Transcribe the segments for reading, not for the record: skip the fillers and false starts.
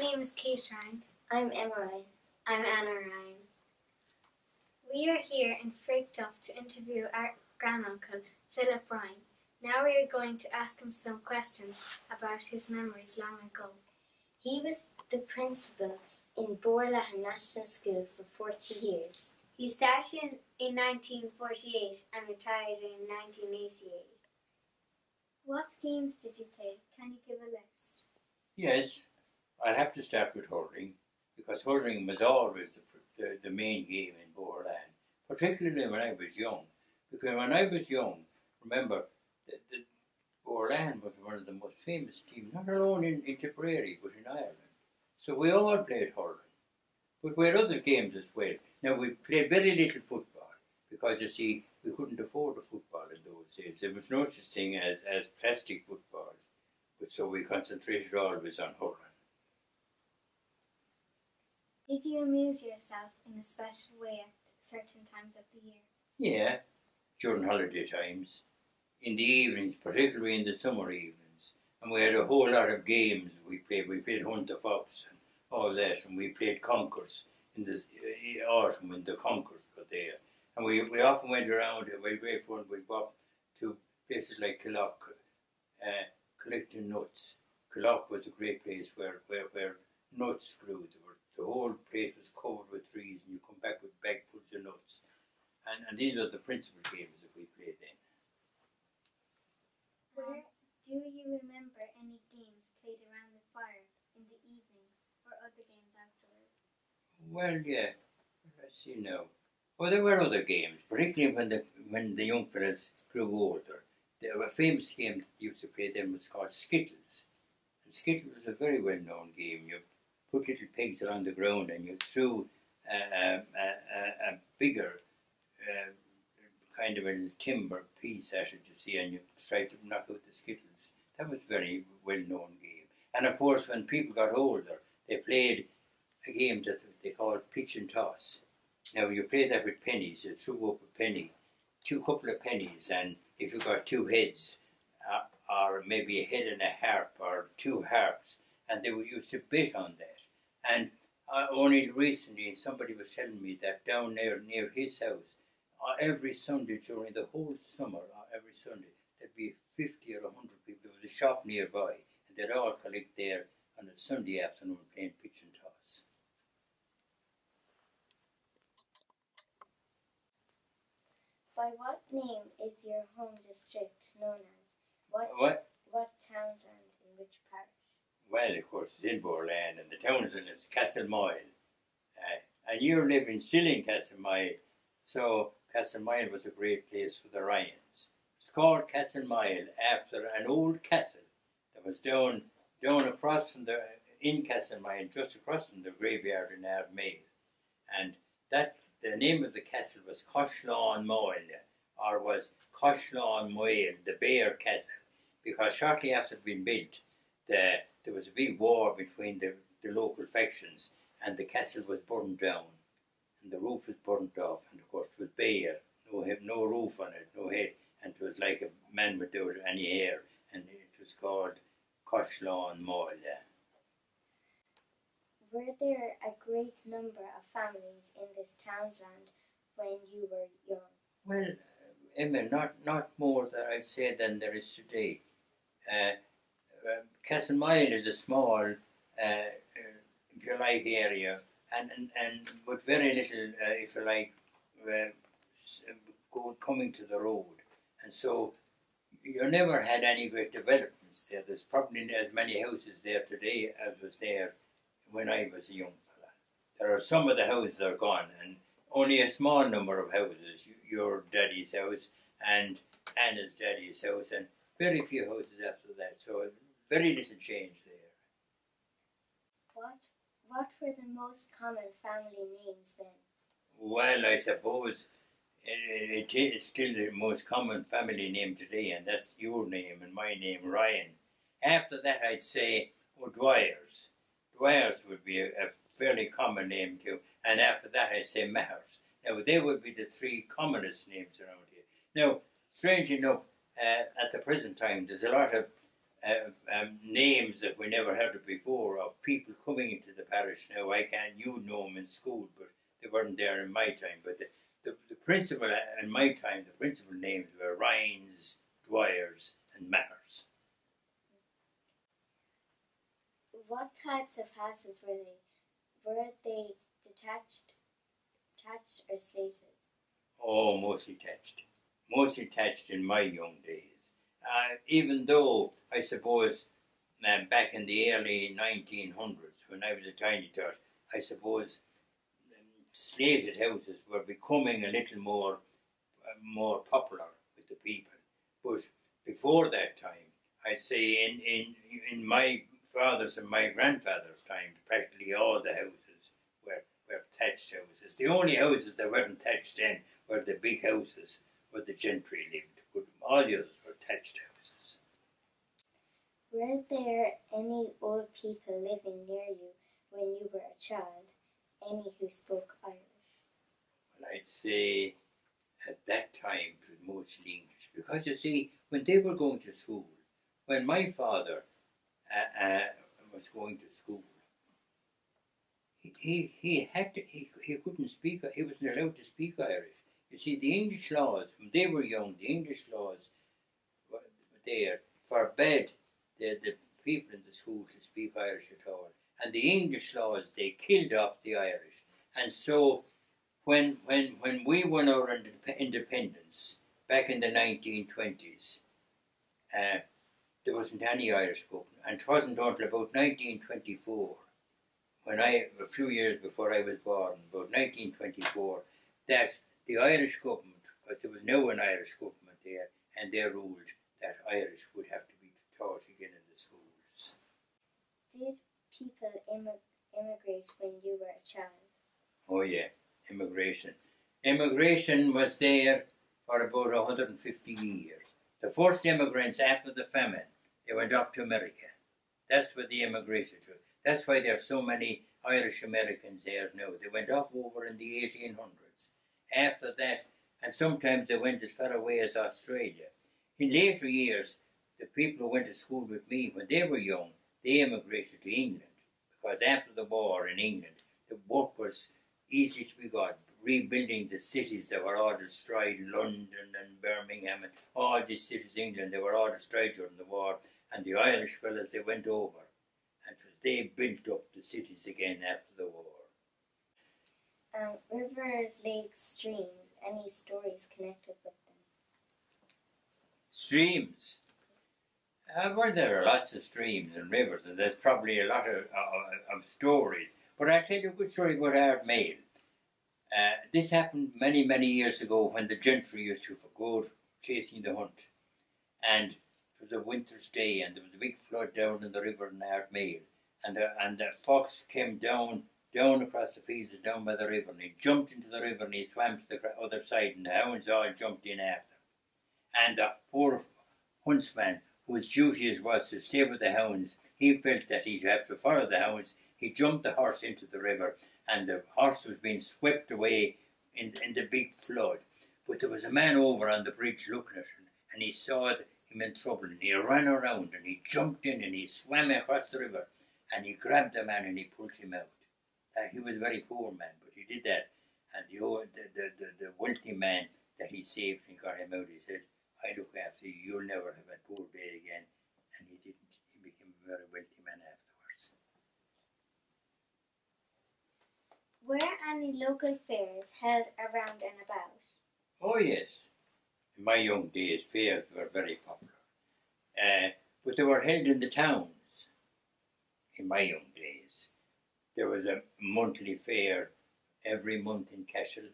name is Kate Ryan. I'm Emma Ryan. I'm Anna Ryan. We are here in Freaked to interview our granduncle, Philip Ryan. Now we are going to ask him some questions about his memories long ago. He was the principal in Boherlahan National School for 40 years. He started in 1948 and retired in 1988. What games did you play? Can you give a list? Yes, I'll have to start with hurling, because hurling was always the main game in Boherlahan, particularly when I was young. Because when I was young, remember, the Boherlahan was one of the most famous teams, not alone in Tipperary, but in Ireland. So we all played hurling. But we had other games as well. Now, we played very little football, because, you see, we couldn't afford a football in those days. There was no such thing as plastic footballs. But so we concentrated always on hurling. Did you amuse yourself in a special way at certain times of the year? Yeah, during holiday times. In the evenings, particularly in the summer evenings. And we had a whole lot of games we played. We played Hunt the Fox and all that, and we played Conkers in the autumn when the Conkers were there. And we often went around, we had great fun. We'd go up to places like Killock, collecting nuts. Killock was a great place where nuts grew. The whole place was covered with trees, and you come back with bagfuls of nuts. And these were the principal games that we played then. Where do you remember any games played around the fire in the evenings or other games outdoors? Well, yeah. Let's see now. Well, there were other games, particularly when the young fellas grew older. There were a famous game that used to play then was called Skittles. And Skittles was a very well-known game. You put little pegs along the ground and you threw a bigger kind of a timber piece at it, you see, and you tried to knock out the Skittles. That was a very well-known game. And of course, when people got older, they played a game that they called pitch and toss. Now, you play that with pennies. You threw up a penny, couple of pennies, and if you got two heads, or maybe a head and a harp, or two harps, and they would used to bet on that. And only recently, somebody was telling me that down there near his house, every Sunday during the whole summer, every Sunday, there'd be 50 or 100 people. There was a shop nearby, and they'd all collect there on a Sunday afternoon playing pitch and toss. By what name is your home district known as? What townsland in which parish? Well, of course, it's in Boherlahan, and the townsland is Castlemoyle. And you're living still in Castlemoyle, so Castlemoyle was a great place for the Ryans. It's called Castlemoyle after an old castle that was down across from in Castlemoyle, just across from the graveyard in Ardmail. And the name of the castle was Coshlan Moyle, or was Coshlan Moyle, the Bear Castle, because shortly after it had been built, there was a big war between the local factions, and the castle was burned down, and the roof was burnt off, and of course it was bare, no roof on it, no head, and it was like a man without any hair, and it was called Coshlan Moyle. Were there a great number of families in this townsland when you were young? Well, Emma, not more than I say than there is today. Castlemoyle is a small, if you like, area, and with very little, if you like, coming to the road. And so you never had any great developments there. There's probably as many houses there today as was there when I was a young fella. There are some of the houses are gone, and only a small number of houses, your daddy's house and Anna's daddy's house, and very few houses after that, so very little change there. What were the most common family names then? Well, I suppose it is still the most common family name today, and that's your name and my name, Ryan. After that, I'd say O'Dwyer's. Dwyer's would be a fairly common name too, and after that I'd say Mahers. Now, they would be the three commonest names around here. Now, strange enough, at the present time, there's a lot of names that we never heard of before of people coming into the parish. Now, you know them in school, but they weren't there in my time. But the principal, in my time, the principal names were Ryans, Dwyers, and Matters. What types of houses were they? Were they detached or slated? Oh, mostly thatched. Mostly thatched in my young days. Even though, I suppose, back in the early 1900s, when I was a tiny tot, I suppose slated houses were becoming a little more popular with the people. But before that time, I'd say in my father's and my grandfather's time, practically all the houses were thatched houses. The only houses that weren't thatched then were the big houses where the gentry lived, but all the others were thatched houses. Were there any old people living near you when you were a child? Any who spoke Irish? Well, I'd say at that time it was mostly English, because you see, when they were going to school, when my father was going to school, he couldn't speak. He wasn't allowed to speak Irish. You see, the English laws when they were young, the English laws were there forbade the people in the school to speak Irish at all. And the English laws, they killed off the Irish. And so when we won our independence back in the 1920s, there wasn't any Irish spoken. And it wasn't until about 1924, a few years before I was born, about 1924, that the Irish government, because there was no an Irish government there, and they ruled that Irish would have to be taught again in the schools. Did people immigrate when you were a child? Oh yeah, immigration. Immigration was there for about 150 years. The first immigrants after the famine, they went off to America. That's where they immigrated to. That's why there are so many Irish Americans there now. They went off over in the 1800s. After that, and sometimes they went as far away as Australia. In later years, the people who went to school with me, when they were young, they immigrated to England. Because after the war in England, the work was easy to be got. Rebuilding the cities that were all destroyed, London and Birmingham, and all these cities in England, they were all destroyed during the war. And the Irish fellas, they went over. And they built up the cities again after the war. Rivers, lakes, streams, any stories connected with them? Streams. Well, there are lots of streams and rivers, and there's probably a lot of stories. But I'll tell you a good story about Ardmail. This happened many, many years ago when the gentry used to go chasing the hunt. And it was a winter's day, and there was a big flood down in the river in Ardmail. And the fox came down across the fields and down by the river, and he jumped into the river and he swam to the other side, and the hounds all jumped in after him. And the poor huntsman, whose duty it was to stay with the hounds, he felt that he'd have to follow the hounds. He jumped the horse into the river, and the horse was being swept away in the big flood. But there was a man over on the bridge looking at him, and he saw him in trouble, and he ran around, and he jumped in, and he swam across the river, and he grabbed the man, and he pulled him out. He was a very poor man, but he did that. And the wealthy man that he saved and got him out, he said, "I look after you, you'll never have a poor day again." And he didn't. He became a very wealthy man afterwards. Were any local fairs held around and about? Oh yes. In my young days, fairs were very popular. But they were held in the towns. In my young days, there was a monthly fair every month in Cashel.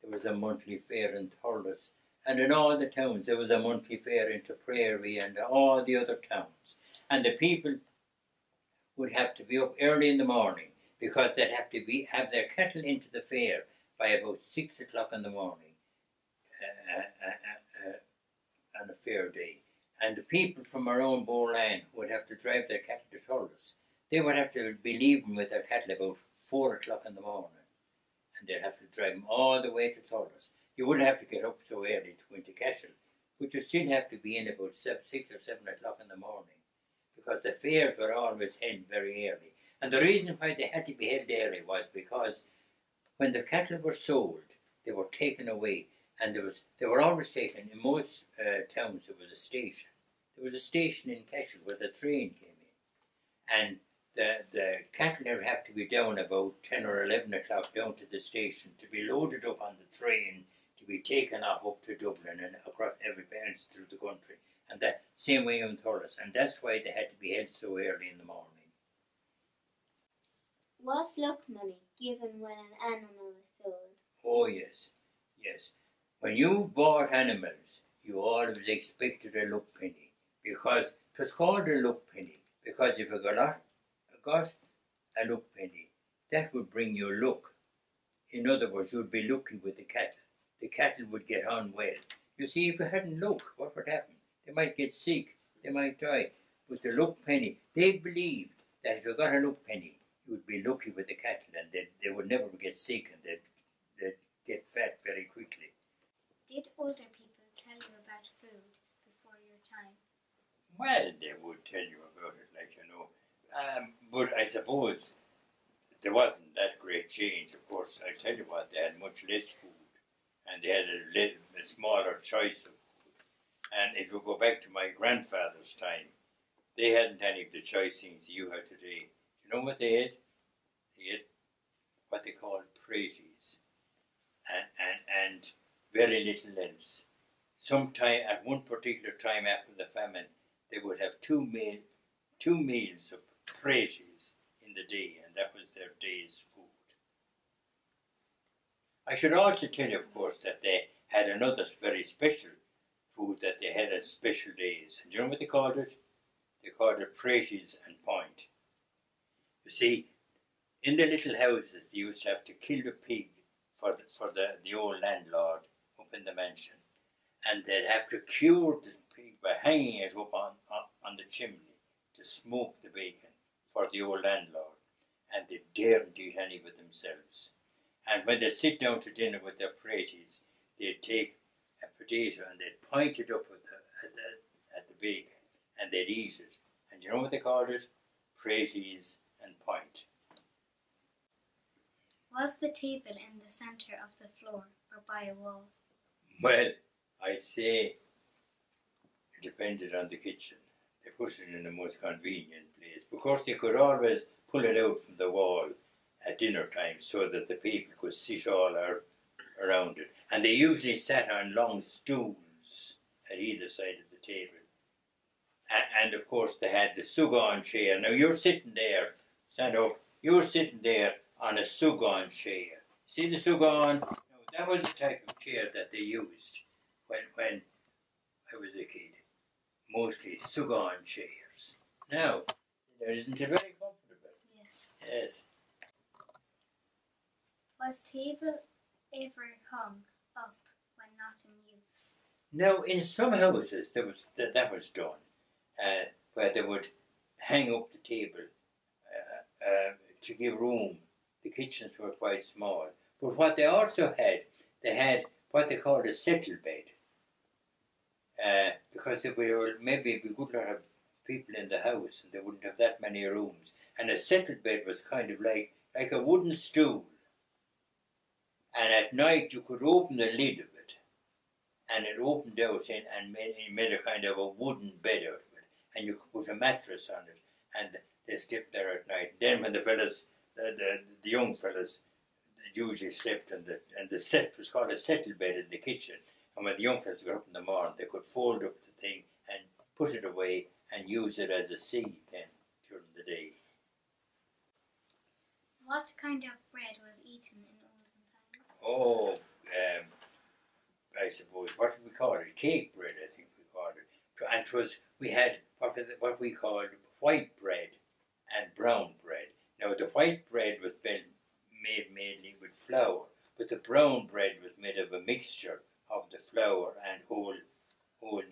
There was a monthly fair in Thurles. And in all the towns, there was a monthly fair in Prairie and all the other towns. And the people would have to be up early in the morning, because they'd have to have their cattle into the fair by about 6 o'clock in the morning on a fair day. And the people from around Boherlahan would have to drive their cattle to Thurles. They would have to be leaving with their cattle about 4 o'clock in the morning. And they'd have to drive them all the way to Thurles. You wouldn't have to get up so early to go into Cashel, but you still have to be in about 6 or 7 o'clock in the morning. because the fairs were always held very early. And the reason why they had to be held early was because when the cattle were sold, they were taken away, and they were always taken. In most towns, there was a station. There was a station in Cashel where the train came in, and the cattle there have to be down about 10 or 11 o'clock down to the station to be loaded up on the train to be taken off up to Dublin and across every else through the country. And that same way in Thurles, and that's why they had to be held so early in the morning. Was luck money given when an animal was sold? Oh yes, yes. When you bought animals, you always expected a luck penny, because it was called a luck penny, because if you got a luck penny, that would bring you luck. In other words, you'd be lucky with the cattle. The cattle would get on well. You see, if you hadn't luck, what would happen? They might get sick, they might die. With the luck penny, they believed that if you got a luck penny, you would be lucky with the cattle, and they would never get sick, and they'd get fat very quickly. Did older people tell you about food before your time? Well, they would tell you about it, but I suppose there wasn't that great change. Of course, I tell you what, they had much less food, and they had a smaller choice of food. And if you go back to my grandfather's time, they hadn't any of the choice things you have today. Do you know what they had? They had what they called praties, and very little else. Sometime at one particular time after the famine, they would have two meals of praties in the day, and that was their day's food. I should also tell you, of course, that they had another very special food that they had at special days. And do you know what they called it? They called it praties and point. You see, in the little houses, they used to have to kill the pig for the old landlord up in the mansion. And they'd have to cure the pig by hanging it up on the chimney to smoke the bacon for the old landlord. And they daren't eat any of it themselves. And when they sit down to dinner with their praties, they'd take a potato and they'd point it up at the bacon, and they'd eat it. And you know what they called it? Praties and point. Was the table in the centre of the floor or by a wall? Well, I say it depended on the kitchen. They put it in the most convenient place. Of course, they could always pull it out from the wall at dinner time so that the people could sit all around it. And they usually sat on long stools at either side of the table. And of course, they had the sugan chair. Now, you're sitting there, stand up, you're sitting there on a sugan chair. See the sugan? Now, that was the type of chair that they used when I was a kid. Mostly sugan chairs. Now, isn't it very comfortable? Yes. Yes. Was table ever hung up when not in use? Now, in some houses, that was done, where they would hang up the table to give room. The kitchens were quite small. But what they also had, they had what they called a settle bed. Because if maybe we wouldn't have people in the house and they wouldn't have that many rooms. And a settle bed was kind of like a wooden stool. And at night you could open the lid of it, and it opened out and made a kind of a wooden bed out of it. And you could put a mattress on it, and they slept there at night. Then when the fellas, the young fellas, usually slept, and the set was called a settle bed in the kitchen. And when the young fellas got up in the morning, they could fold up the thing and put it away and use it as a seat then during the day. What kind of bread was eaten in olden times? Oh, I suppose, what did we call it? Cake bread, I think we called it. And we had what we called white bread and brown bread. Now, the white bread was made mainly with flour, but the brown bread was made of a mixture of the flour and whole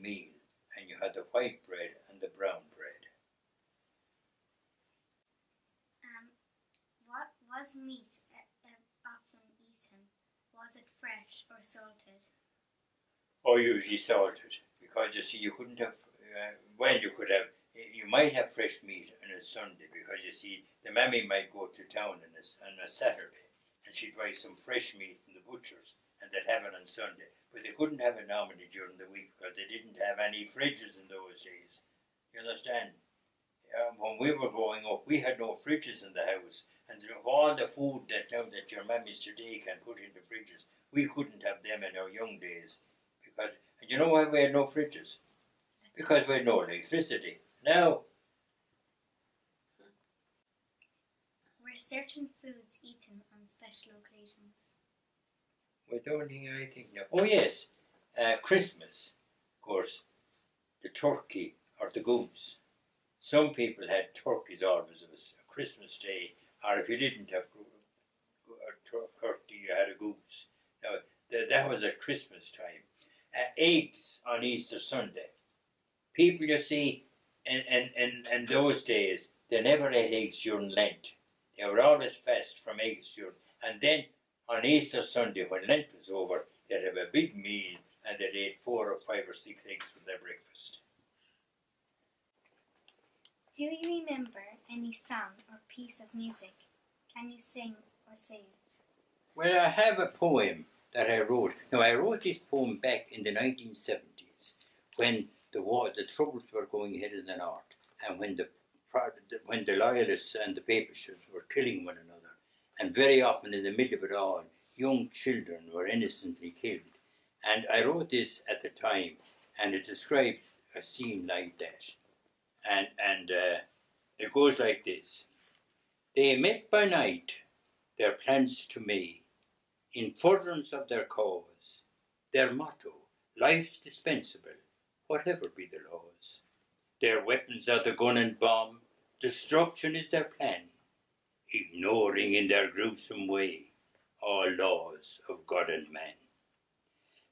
meal. And you had the white bread and the brown bread. What was meat often eaten? Was it fresh or salted? Or usually salted, because you see, you couldn't have, you could have you might have fresh meat on a Sunday because you see the mammy might go to town on a Saturday and she'd buy some fresh meat from the butchers and they'd have it on Sunday. But they couldn't have it normally during the week because they didn't have any fridges in those days. You understand? When we were growing up, we had no fridges in the house, and all the food that now that your mammies today can put in the fridges, we couldn't have them in our young days. Because, and you know why we had no fridges? Because we had no electricity. Now, Were certain foods eaten on special occasions? we don't think anything now. Oh yes, Christmas, of course, the turkey or the goose. Some people had turkeys always. It was a Christmas Day, or if you didn't have turkey, you had a goose. Now, that was at Christmas time. Eggs on Easter Sunday. People, you see, in those days, they never ate eggs during Lent. They were always fast from eggs during. And then on Easter Sunday, when Lent was over, they'd have a big meal and they'd eat 4 or 5 or 6 eggs for their breakfast. Do you remember any song or piece of music? Can you sing or say it? Well, I have a poem that I wrote. Now, I wrote this poem back in the 1970s when the troubles were going ahead in the north and when the loyalists and the papists were killing one another. And very often in the middle of it all, young children were innocently killed. And I wrote this at the time, and it describes a scene like that. And it goes like this. They met by night their plans to me, in furtherance of their cause, their motto, life's dispensable, whatever be the laws. Their weapons are the gun and bomb, destruction is their plan, ignoring in their gruesome way all laws of God and man.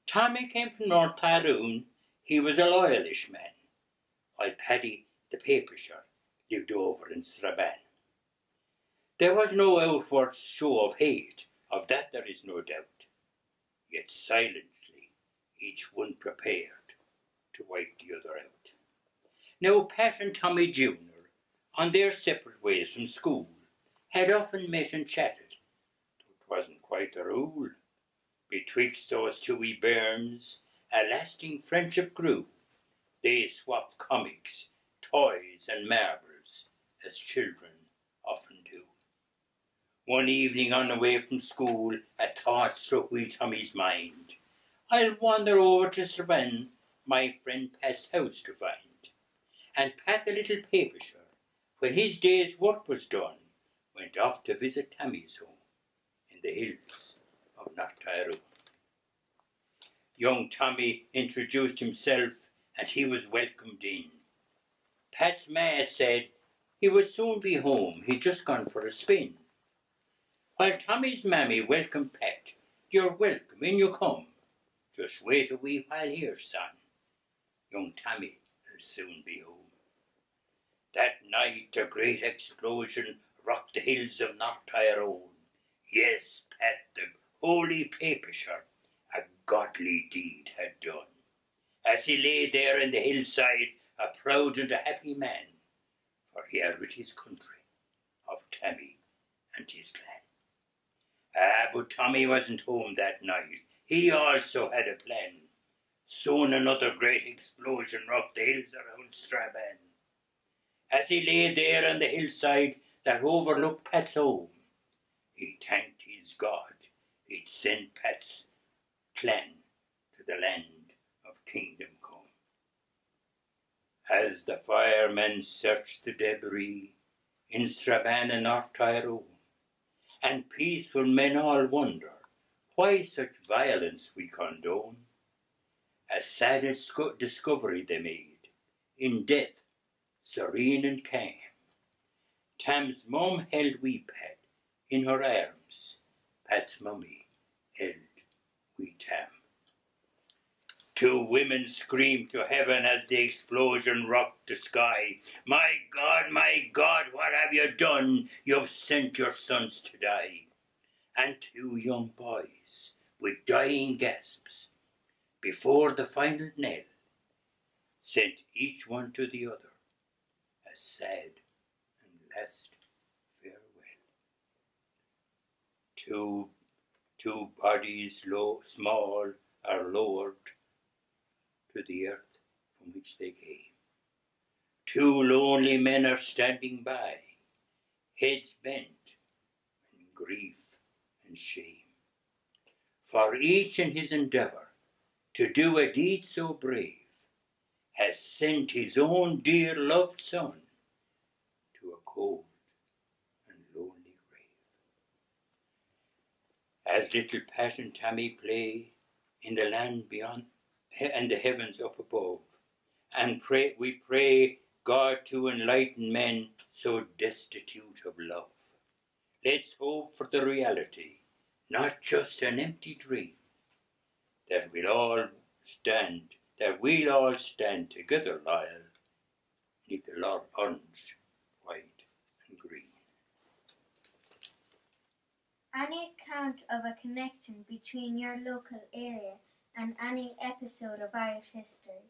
Tommy came from North Tyrone, he was a loyalish man, while Paddy, the papisher, lived over in Strabane. There was no outward show of hate, of that there is no doubt, yet silently each one prepared to wipe the other out. Now Pat and Tommy Junior, on their separate ways from school, had often met and chatted, though 'twasn't quite the rule. Betwixt those two wee bairns, a lasting friendship grew. They swapped comics, toys and marbles, as children often do. One evening on the way from school, a thought struck wee Tommy's mind. I'll wander over to Strabane, my friend Pat's house to find. And Pat, the little papisher, when his day's work was done, went off to visit Tommy's home in the hills of North Tyrone. Young Tommy introduced himself and he was welcomed in. Pat's ma said he would soon be home, he'd just gone for a spin. While Tommy's mammy welcomed Pat, you're welcome, in you come. Just wait a wee while here, son. Young Tommy will soon be home. That night a great explosion rocked the hills of North Tyrone. Yes, Pat, the holy papisher, a godly deed had done. As he lay there in the hillside, a proud and a happy man, for he had rid his country of Tommy and his clan. But Tommy wasn't home that night. He also had a plan. Soon another great explosion rocked the hills around Strabane. As he lay there on the hillside that overlooked Pat's home, he thanked his God he'd sent Pat's clan to the land of kingdom come. As the firemen searched the debris in Strabane and North Tyrone, and peaceful men all wonder why such violence we condone, a sad discovery they made, in death serene and calm. Tam's mum held wee Pat in her arms, Pat's mummy held wee Tam. Two women screamed to heaven as the explosion rocked the sky. My God, what have you done? You've sent your sons to die. And two young boys, with dying gasps, before the final knell, sent each one to the other a sad and last farewell. Two bodies small are lowered to the earth from which they came. Two lonely men are standing by, heads bent in grief and shame. For each in his endeavour to do a deed so brave has sent his own dear loved son to a cold and lonely grave. As little Pat and Tammy play in the land beyond and the heavens up above, and we pray God to enlighten men so destitute of love. Let's hope for the reality, not just an empty dream, that we'll all stand together, Lyle, neath the orange, white, and green. Any account of a connection between your local area and any episode of Irish history?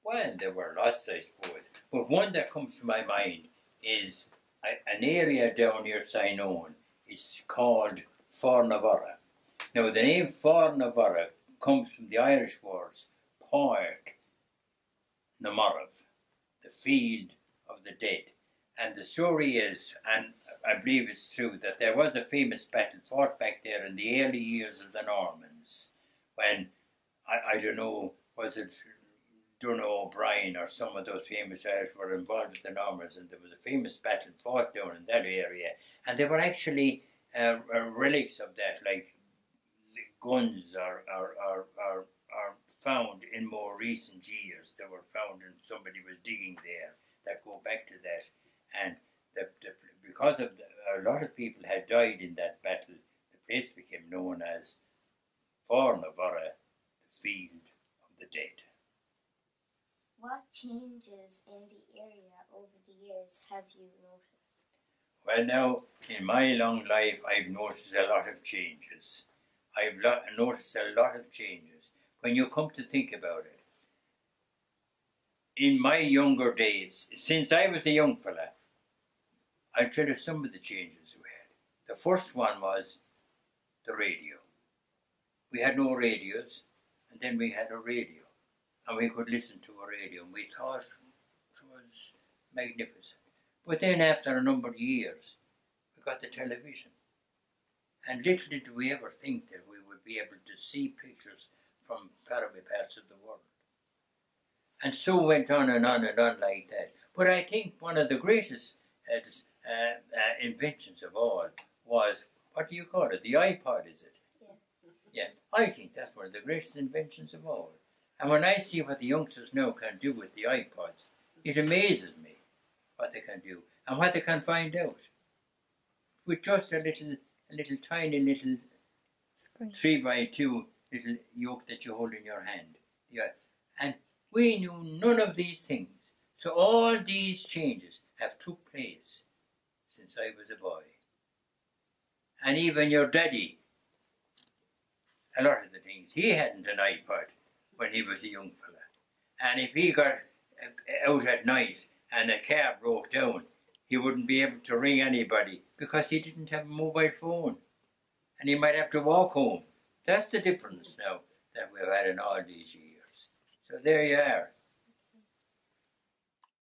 Well, there were lots, I suppose, but one that comes to my mind is an area down near Sinoan. It's called Fornavara. Now, the name Fornavara comes from the Irish words Páirc na Marav, the field of the dead. And the story is, and I believe it's true, that there was a famous battle fought back there in the early years of the Normans, when, I don't know, was it Donogh O'Brien or some of those famous Irish were involved with the Normans, and there was a famous battle fought down in that area, and there were actually relics of that, like guns are found in more recent years. They were found and somebody was digging there that go back to that, and because of a lot of people had died in that battle, the place became known as Fornavara, the field of the dead. What changes in the area over the years have you noticed? Well, now, in my long life, I've noticed a lot of changes. Noticed a lot of changes. When you come to think about it, in my younger days, since I was a young fella, I'll tell you some of the changes we had. The first one was the radio. We had no radios, and then we had a radio, and we could listen to a radio, and we thought it was magnificent. But then after a number of years, we got the television. And little did we ever think that we would be able to see pictures from faraway parts of the world. And so went on and on and on like that. But I think one of the greatest inventions of all was, what do you call it? The iPod, is it? Yeah. I think that's one of the greatest inventions of all. And when I see what the youngsters now can do with the iPods, it amazes me what they can do and what they can find out. With just a little tiny little screen. 3x2 little yoke that you hold in your hand. Yeah. And we knew none of these things. So all these changes have took place since I was a boy. And even your daddy, a lot of the things, he hadn't an iPod when he was a young fella. And if he got out at night and a car broke down, he wouldn't be able to ring anybody because he didn't have a mobile phone. And he might have to walk home. That's the difference now that we've had in all these years. So there you are.